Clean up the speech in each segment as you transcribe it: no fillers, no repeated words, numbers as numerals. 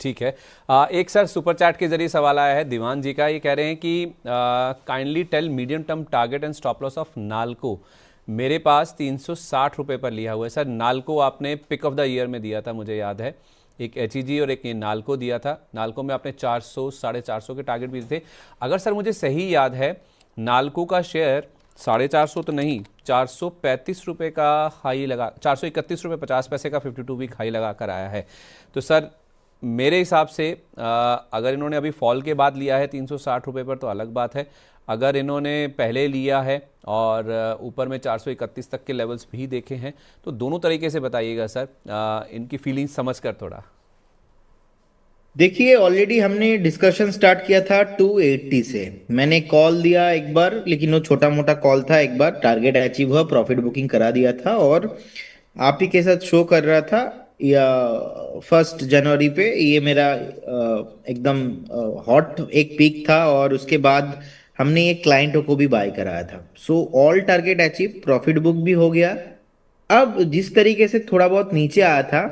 ठीक है। एक सर सुपर चैट के जरिए सवाल आया है दीवान जी का। ये कह रहे हैं कि kindly tell medium term target and stop loss of Nalco. मेरे पास 360 रुपये पर लिया हुआ है सर। नाल्को आपने पिक ऑफ द ईयर में दिया था, मुझे याद है। एक एचईजी और एक ये नाल्को दिया था। नाल्को में आपने 400 450 के टारगेट भी थे। अगर सर मुझे सही याद है, नाल्को का शेयर 450 तो नहीं, 435 रुपये का हाई लगा, 431 रुपये 50 पैसे का 52 वीक हाई लगा कर आया है। तो सर मेरे हिसाब से अगर इन्होंने अभी फॉल के बाद लिया है 360 रुपये पर तो अलग बात है। अगर इन्होंने पहले लिया है और ऊपर में 431 तक के लेवल्स भी देखे हैं, तो दोनों तरीके से बताइएगा सर, इनकी फीलिंग्स समझ कर थोड़ा। देखिए, ऑलरेडी हमने डिस्कशन स्टार्ट किया था 280 से। मैंने कॉल दिया एक बार, लेकिन वो छोटा मोटा कॉल था। एक बार टारगेट अचीव हुआ, प्रॉफिट बुकिंग करा दिया था, और आप ही के साथ शो कर रहा था या 1 जनवरी पे ये मेरा एकदम हॉट एक पीक था। और उसके बाद हमने एक क्लाइंटों को भी बाय कराया था। So all target achieve, profit book भी हो गया। अब जिस तरीके से थोड़ा बहुत नीचे आया था,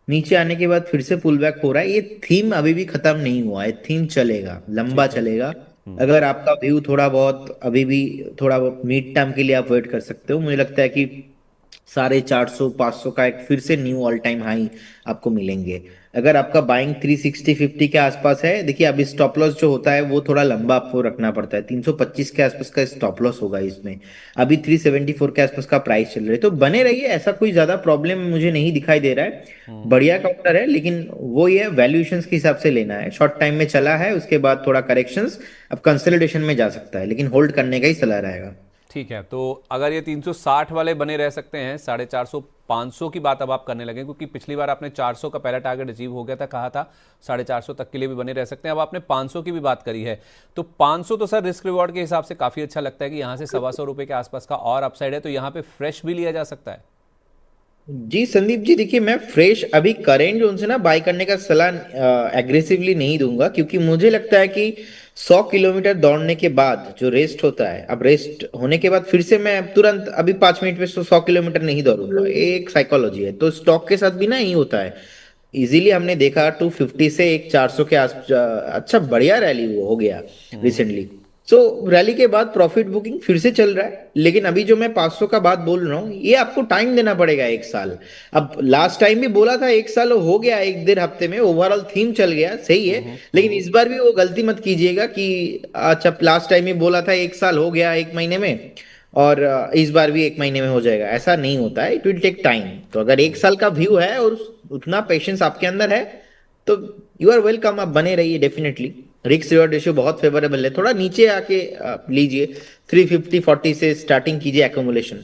नीचे आने के बाद फिर से पुल बैक हो रहा है। ये थीम अभी भी खत्म नहीं हुआ है, थीम चलेगा, लंबा ठीक है। चलेगा। अगर आपका व्यू थोड़ा बहुत अभी भी, थोड़ा बहुत मिड टर्म के लिए आप वेट कर सकते हो। मुझे लगता है कि 450 500 का एक फिर से न्यू ऑल टाइम हाई आपको मिलेंगे। अगर आपका बाइंग 360 50 के आसपास है, देखिए अभी स्टॉप लॉस जो होता है वो थोड़ा लंबा आपको रखना पड़ता है। 325 के आसपास का स्टॉप लॉस होगा इसमें। अभी 374 के आसपास का प्राइस चल रहा है, तो बने रहिए। ऐसा कोई ज्यादा प्रॉब्लम मुझे नहीं दिखाई दे रहा है। बढ़िया काउंटर है, लेकिन वो ये वैल्यूएशंस के हिसाब से लेना है। शॉर्ट टाइम में चला है, उसके बाद थोड़ा करेक्शंस, अब कंसोलिडेशन में जा सकता है, लेकिन होल्ड करने का ही सलाह रहेगा। ठीक है, तो अगर ये 360 वाले बने रह सकते हैं, 450 500 की बात अब आप करने लगे, क्योंकि पिछली बार आपने 400 का पहला टारगेट अचीव हो गया था, कहा था 450 तक के लिए भी बने रह सकते हैं। अब आपने 500 की भी बात करी है, तो 500 तो सर रिस्क रिवॉर्ड के हिसाब से काफ़ी अच्छा लगता है कि यहाँ से 125 रुपये के आसपास का और अपसाइड है, तो यहाँ पे फ्रेश भी लिया जा सकता है। जी संदीप जी, देखिए मैं फ्रेश अभी करेंट जो उनसे ना बाय करने का सलाह एग्रेसिवली नहीं दूंगा, क्योंकि मुझे लगता है कि 100 किलोमीटर दौड़ने के बाद जो रेस्ट होता है, अब रेस्ट होने के बाद फिर से मैं तुरंत अभी 5 मिनट में 100 किलोमीटर नहीं दौड़ूंगा। ये एक साइकोलॉजी है, तो स्टॉक के साथ भी ना यही होता है। इजीली हमने देखा 250 से एक 400 के आस, अच्छा बढ़िया रैली वो हो गया रिसेंटली। सो रैली के बाद प्रॉफिट बुकिंग फिर से चल रहा है। लेकिन अभी जो मैं 500 का बात बोल रहा हूँ, ये आपको टाइम देना पड़ेगा 1 साल। अब लास्ट टाइम भी बोला था 1 साल हो गया, 1 1.5 हफ्ते में ओवरऑल थीम चल गया, सही है। लेकिन इस बार भी वो गलती मत कीजिएगा कि अच्छा लास्ट टाइम ही बोला था 1 साल हो गया 1 महीने में, और इस बार भी 1 महीने में हो जाएगा। ऐसा नहीं होता है, इट विल टेक टाइम। तो अगर 1 साल का व्यू है और उतना पेशेंस आपके अंदर है, तो यू आर वेलकम, आप बने रहिए डेफिनेटली। रिस्क रिवॉर्ड रेशियो बहुत फेवरेबल है। थोड़ा नीचे आके लीजिए, 350 40 से स्टार्टिंग कीजिए एकोमुलेशन।